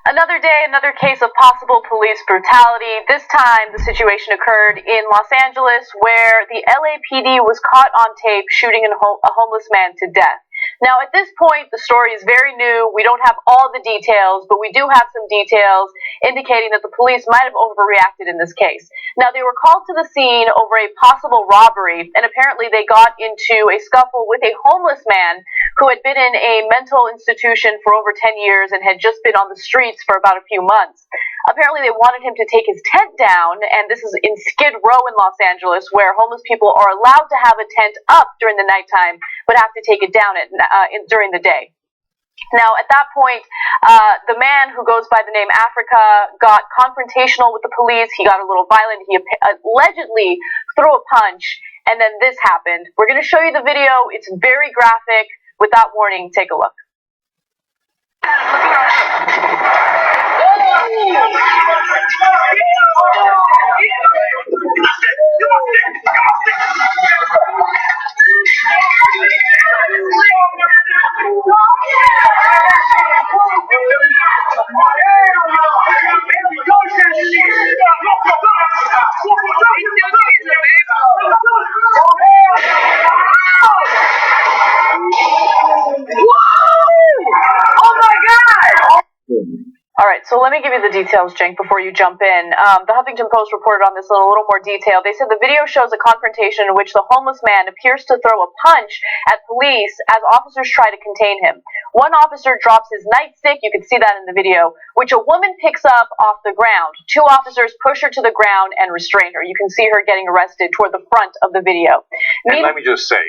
Another day, another case of possible police brutality. This time, the situation occurred in Los Angeles, where the LAPD was caught on tape shooting a homeless man to death. Now, at this point, the story is very new. We don't have all the details, but we do have some details indicating that the police might have overreacted in this case. Now, they were called to the scene over a possible robbery, and apparently they got into a scuffle with a homeless man who had been in a mental institution for over 10 years and had just been on the streets for about a few months. Apparently, they wanted him to take his tent down, and this is in Skid Row in Los Angeles, where homeless people are allowed to have a tent up during the nighttime, but have to take it down during the day. Now, at that point, the man who goes by the name Africa got confrontational with the police. He got a little violent. He allegedly threw a punch, and then this happened. We're going to show you the video. It's very graphic. Without warning, take a look. All right, so let me give you the details, Cenk, before you jump in. The Huffington Post reported on this in a little more detail. They said the video shows a confrontation in which the homeless man appears to throw a punch at police as officers try to contain him. One officer drops his nightstick, you can see that in the video, which a woman picks up off the ground. Two officers push her to the ground and restrain her. You can see her getting arrested toward the front of the video. And let me just say,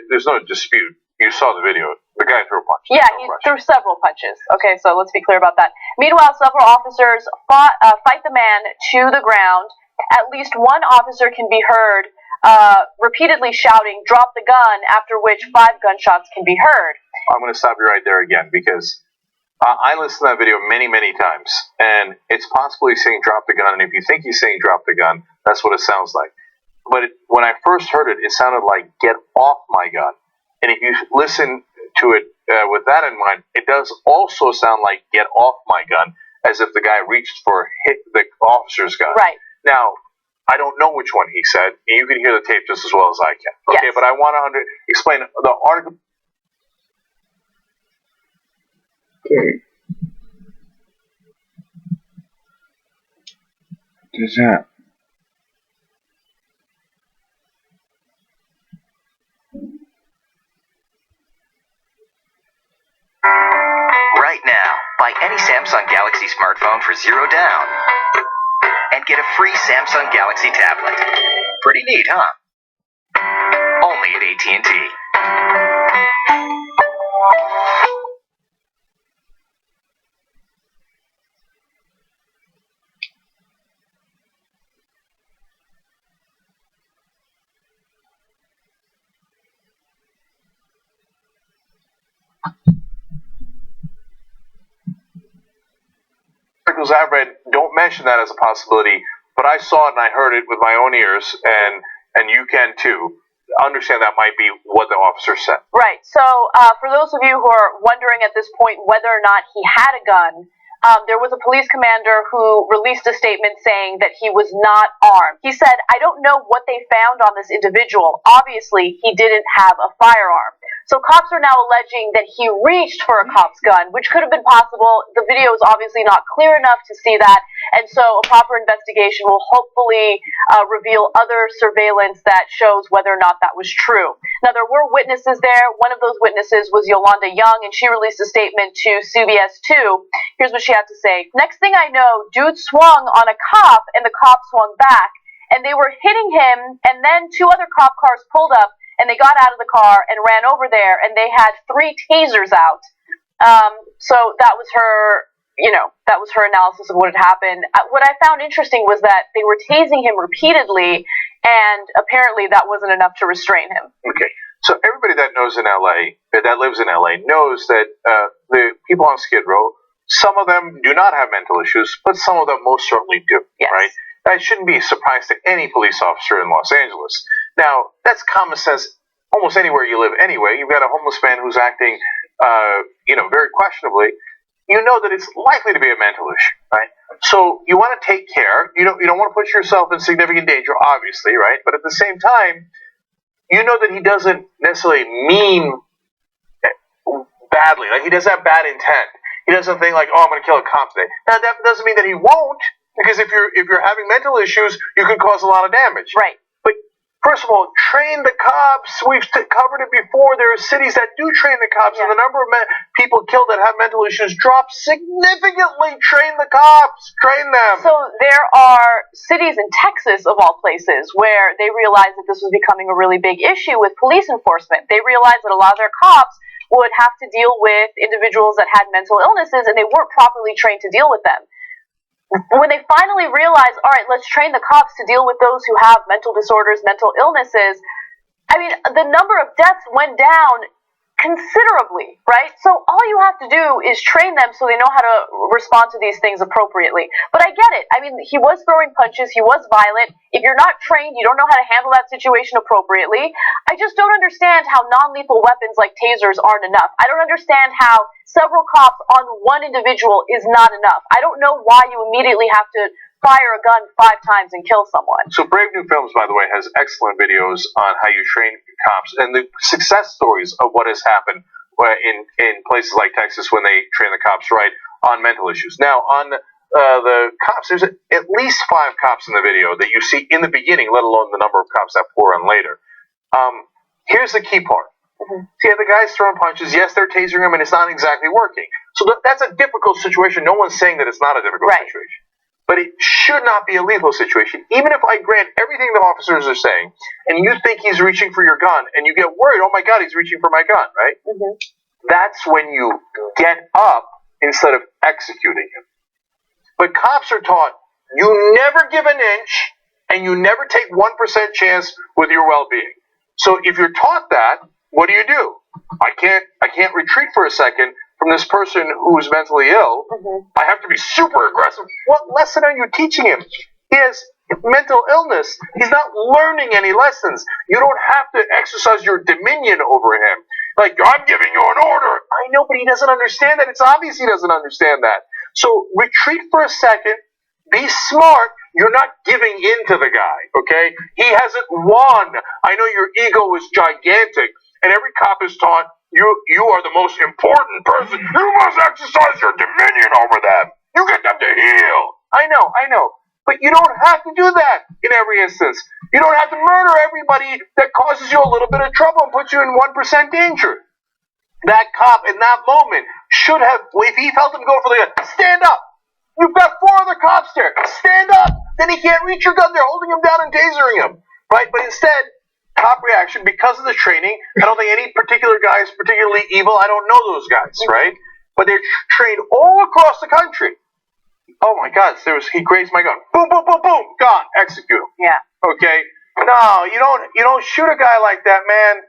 there's no dispute. You saw the video. The guy threw a punch. Yeah, he threw several punches. Okay, so let's be clear about that. Meanwhile, several officers fight the man to the ground. At least one officer can be heard repeatedly shouting, "Drop the gun," after which 5 gunshots can be heard. I'm going to stop you right there again, because I listened to that video many, many times, and it's possible he's saying drop the gun, and if you think he's saying drop the gun, that's what it sounds like. But when I first heard it, it sounded like get off my gun. And if you listen to it with that in mind, it does also sound like get off my gun, as if the guy reached for hit the officer's gun. Right. Now, I don't know which one he said. You can hear the tape just as well as I can. Okay, yes. But I want to explain the article. Okay. Does that? Right now, buy any Samsung Galaxy smartphone for $0 down and get a free Samsung Galaxy tablet. Pretty neat, huh? Only at AT&T. Articles I've read don't mention that as a possibility, but I saw it and I heard it with my own ears, and you can too. Understand that might be what the officer said. Right. So for those of you who are wondering at this point whether or not he had a gun, there was a police commander who released a statement saying that he was not armed. He said, "I don't know what they found on this individual. Obviously, he didn't have a firearm." So cops are now alleging that he reached for a cop's gun, which could have been possible. The video is obviously not clear enough to see that, and so a proper investigation will hopefully reveal other surveillance that shows whether or not that was true. Now, there were witnesses there. One of those witnesses was Yolanda Young, and she released a statement to CBS 2. Here's what she had to say. "Next thing I know, dude swung on a cop, and the cop swung back, and they were hitting him, and then 2 other cop cars pulled up, and they got out of the car and ran over there, and they had 3 tasers out." So that was her, that was her analysis of what had happened. What I found interesting was that they were tasing him repeatedly, and apparently that wasn't enough to restrain him. Okay, so everybody that knows in LA, that lives in LA, knows that the people on Skid Row, some of them do not have mental issues, but some of them most certainly do, yes. Right? That shouldn't be a surprise to any police officer in Los Angeles. Now, that's common sense almost anywhere you live anyway. You've got a homeless man who's acting, very questionably. you know that it's likely to be a mental issue, right? So you want to take care. You don't want to put yourself in significant danger, obviously, right? But at the same time, you know that he doesn't necessarily mean badly. Like, he doesn't have bad intent. He doesn't think like, oh, I'm going to kill a cop today. Now that doesn't mean that he won't, because if you're having mental issues, you could cause a lot of damage. Right. But first of all, train the cops. We've covered it before. There are cities that do train the cops, and the number of people killed that have mental issues drops significantly. Train the cops. Train them. So there are cities in Texas, of all places, where they realized that this was becoming a really big issue with police enforcement. They realized that a lot of their cops would have to deal with individuals that had mental illnesses, and they weren't properly trained to deal with them. When they finally realized, all right, let's train the cops to deal with those who have mental disorders, mental illnesses, I mean, the number of deaths went down considerably, right? So all you have to do is train them so they know how to respond to these things appropriately. But I get it. I mean, he was throwing punches. He was violent. If you're not trained, you don't know how to handle that situation appropriately. I just don't understand how non-lethal weapons like tasers aren't enough. I don't understand how several cops on one individual is not enough. I don't know why you immediately have to fire a gun 5 times and kill someone. So Brave New Films, by the way, has excellent videos on how you train cops and the success stories of what has happened in places like Texas when they train the cops right on mental issues. Now, on the cops, there's at least 5 cops in the video that you see in the beginning, let alone the number of cops that pour on later. Here's the key part. See, the guy's throwing punches. Yes, they're tasering him, and it's not exactly working. So that's a difficult situation. No one's saying that it's not a difficult situation. But it should not be a lethal situation. Even if I grant everything the officers are saying, and you think he's reaching for your gun, and you get worried, oh my God, he's reaching for my gun, right? That's when you get up instead of executing him. But cops are taught, you never give an inch, and you never take 1% chance with your well-being. So if you're taught that, what do? I can't retreat for a second from this person who's mentally ill. I have to be super aggressive. What lesson are you teaching him? He has mental illness. He's not learning any lessons. You don't have to exercise your dominion over him. Like, I'm giving you an order. I know, but he doesn't understand that. It's obvious he doesn't understand that. So retreat for a second. Be smart. You're not giving in to the guy, okay? He hasn't won. I know your ego is gigantic, and every cop is taught, you are the most important person. You must exercise your dominion over them. You get them to heal. I know. But you don't have to do that in every instance. You don't have to murder everybody that causes you a little bit of trouble and puts you in 1% danger. That cop in that moment should have, if he felt him go for the gun, stand up. You've got 4 other cops there. Stand up. Then he can't reach your gun. They're holding him down and tasering him. Right? But instead, cop reaction, because of the training, I don't think any particular guy is particularly evil. I don't know those guys, right? But they're trained all across the country. Oh my God, he grazed my gun. Boom, boom, boom, boom, gone. Execute him. Yeah. Okay? No, you don't shoot a guy like that, man.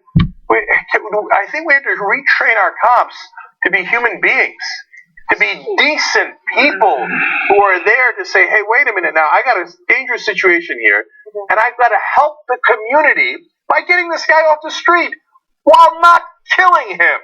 I think we have to retrain our cops to be human beings, to be decent people who are there to say, hey, wait a minute now, I got a dangerous situation here, and I've got to help the community by getting this guy off the street while not killing him.